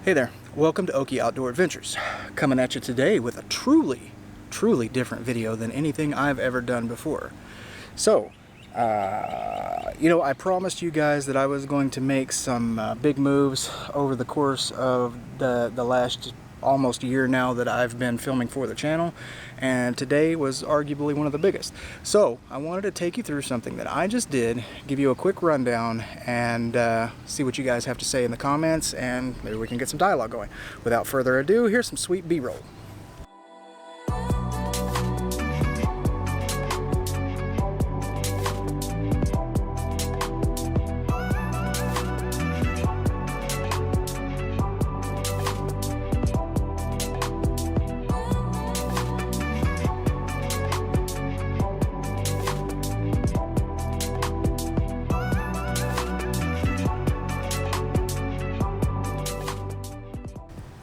Hey there, welcome to Okie Outdoor Adventures. Coming at you today with a truly different video than anything I've ever done before. So, I promised you guys that I was going to make some big moves over the course of the last almost year now that I've been filming for the channel, and today was arguably one of the biggest. So I wanted to take you through something that I just did, give you a quick rundown, and see what you guys have to say in the comments, and maybe we can get some dialogue going. Without further ado, here's some sweet B-roll.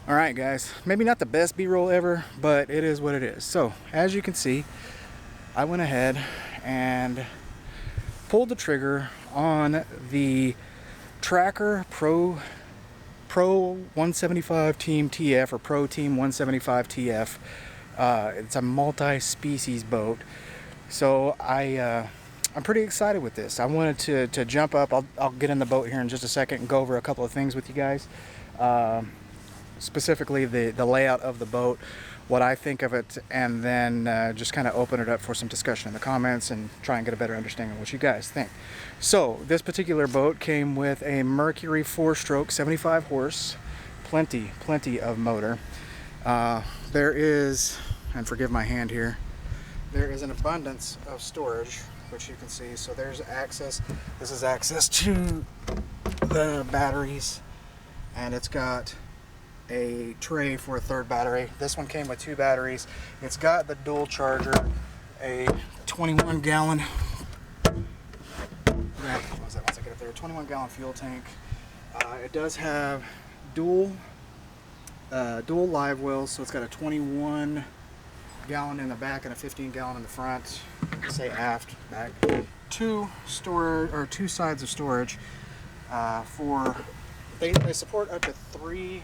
Alright guys, maybe not the best B-roll ever, but it is what it is. So, as you can see, I went ahead and pulled the trigger on the Tracker Pro 175 Team TF, or Pro Team 175 TF. It's a multi-species boat. So I'm pretty excited with this. I wanted to jump up. I'll get in the boat here in just a second and go over a couple of things with you guys. Specifically the layout of the boat, what I think of it, and then just kind of open it up for some discussion in the comments and try and get a better understanding of what you guys think. So this particular boat came with a Mercury 4-stroke 75 horse, plenty of motor. There is, and forgive my hand here, there is an abundance of storage, which you can see. So there's access, this is access to the batteries, and it's got a tray for a third battery. This one came with 2 batteries. It's got the dual charger, a 21 gallon, once I get up there, 21 gallon fuel tank. It does have dual live wells, so it's got a 21 gallon in the back and a 15 gallon in the front, say aft, back. 2 sides of storage they support up to 3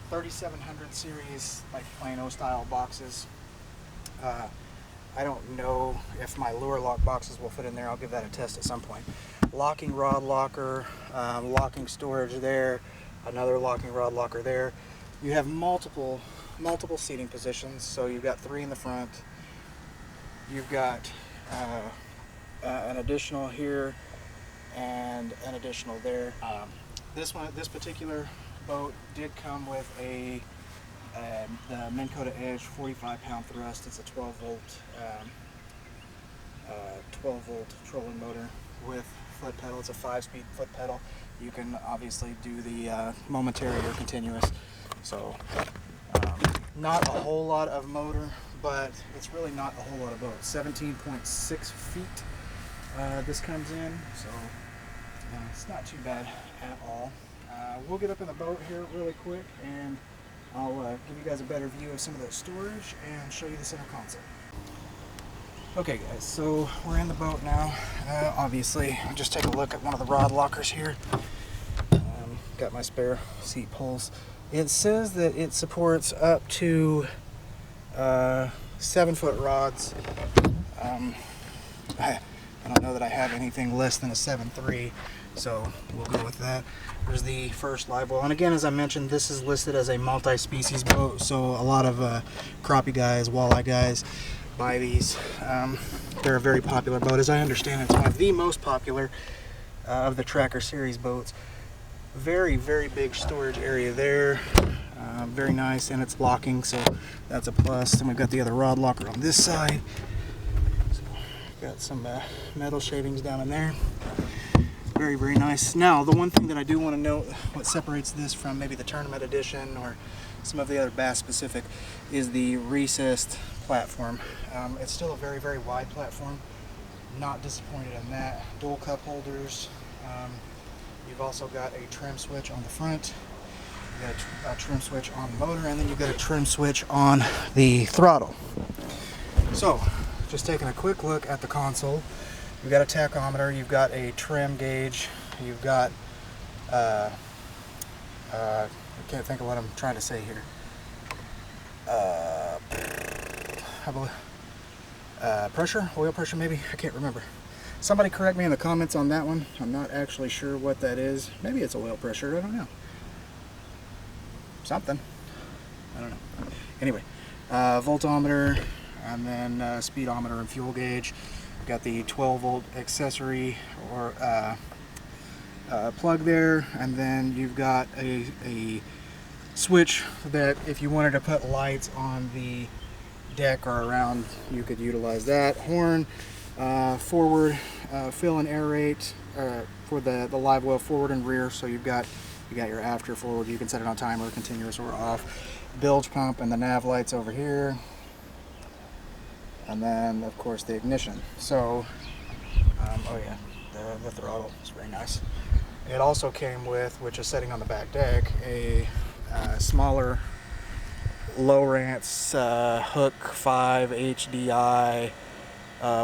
3700 series, like Plano style boxes. I don't know if my lure lock boxes will fit in there. I'll give that a test at some point. Locking rod locker, locking storage there, another locking rod locker there. You have multiple seating positions. So you've got 3 in the front. You've got an additional here and an additional there. This particular boat did come with the Minn Kota Edge 45-pound thrust. It's a 12-volt trolling motor with foot pedal. It's a 5-speed foot pedal. You can obviously do the momentary or continuous. So not a whole lot of motor, but it's really not a whole lot of boat. 17.6 feet this comes in, so it's not too bad at all. We'll get up in the boat here really quick, and I'll give you guys a better view of some of the storage and show you the center console. Okay guys, so we're in the boat now. Obviously, just take a look at one of the rod lockers here. Got my spare seat poles. It says that it supports up to 7-foot rods. I don't know that I have anything less than a 7.3, so we'll go with that. There's the first live well, and again, as I mentioned, this is listed as a multi-species boat, so a lot of crappie guys, walleye guys buy these. They're a very popular boat. As I understand, it's one of the most popular of the Tracker series boats. Very big storage area there. Very nice, and it's locking, so that's a plus. Then we've got the other rod locker on this side. So got some metal shavings down in there. Very nice. Now, the one thing that I do want to note, what separates this from maybe the tournament edition or some of the other bass specific, is the recessed platform. It's still a very wide platform. Not disappointed in that. Dual cup holders. You've also got a trim switch on the front. You've got a trim switch on the motor, and then you've got a trim switch on the throttle. So, just taking a quick look at the console. You've got a tachometer, you've got a trim gauge, you've got I can't think of what I'm trying to say here. I believe, pressure, oil pressure maybe, I can't remember. Somebody correct me in the comments on that one. I'm not actually sure what that is. Maybe it's oil pressure, I don't know. Something, I don't know. Anyway, voltometer, and then speedometer and fuel gauge. Got the 12 volt accessory or plug there, and then you've got a switch that if you wanted to put lights on the deck or around, you could utilize that. Horn, forward fill and aerate for the live well forward and rear, so you got your after forward, you can set it on timer, continuous or off. Bilge pump and the nav lights over here, and then of course the ignition. So oh yeah, the throttle is very nice. It also came with, which is sitting on the back deck, a smaller Lowrance Hook 5 HDI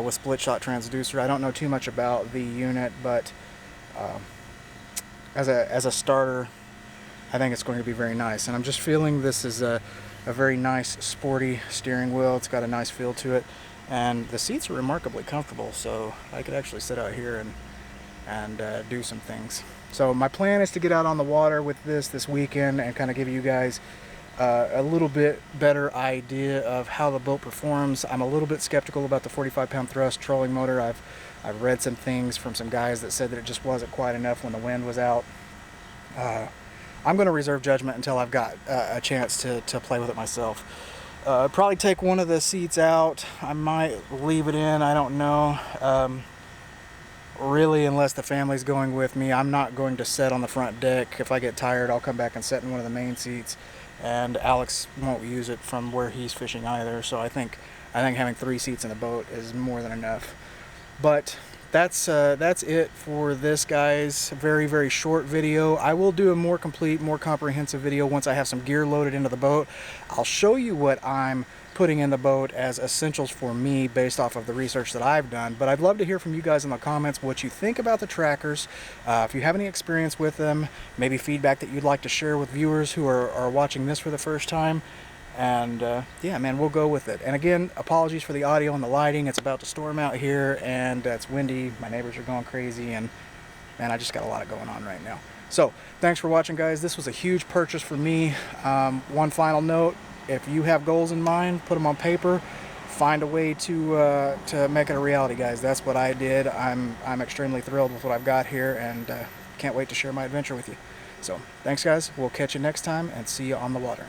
with split shot transducer. I don't know too much about the unit, but as a starter, I think it's going to be very nice. And I'm just feeling this is a very nice sporty steering wheel. It's got a nice feel to it, and the seats are remarkably comfortable, so I could actually sit out here and do some things. So my plan is to get out on the water with this weekend and kind of give you guys a little bit better idea of how the boat performs. I'm a little bit skeptical about the 45-pound thrust trolling motor. I've read some things from some guys that said that it just wasn't quite enough when the wind was out. I'm going to reserve judgment until I've got a chance to play with it myself. Probably take one of the seats out. I might leave it in, I don't know. Really, unless the family's going with me, I'm not going to sit on the front deck. If I get tired, I'll come back and sit in one of the main seats, and Alex won't use it from where he's fishing either. So I think having 3 seats in the boat is more than enough. But that's it for this, guys. Very, very short video. I will do a more complete, more comprehensive video once I have some gear loaded into the boat. I'll show you what I'm putting in the boat as essentials for me based off of the research that I've done. But I'd love to hear from you guys in the comments what you think about the trackers. If you have any experience with them, maybe feedback that you'd like to share with viewers who are watching this for the first time. And yeah, man, we'll go with it. And again, apologies for the audio and the lighting. It's about to storm out here, and it's windy. My neighbors are going crazy, and man, I just got a lot going on right now. So thanks for watching, guys. This was a huge purchase for me. One final note: if you have goals in mind, put them on paper. Find a way to make it a reality, guys. That's what I did. I'm extremely thrilled with what I've got here, and can't wait to share my adventure with you. So thanks, guys. We'll catch you next time, and see you on the water.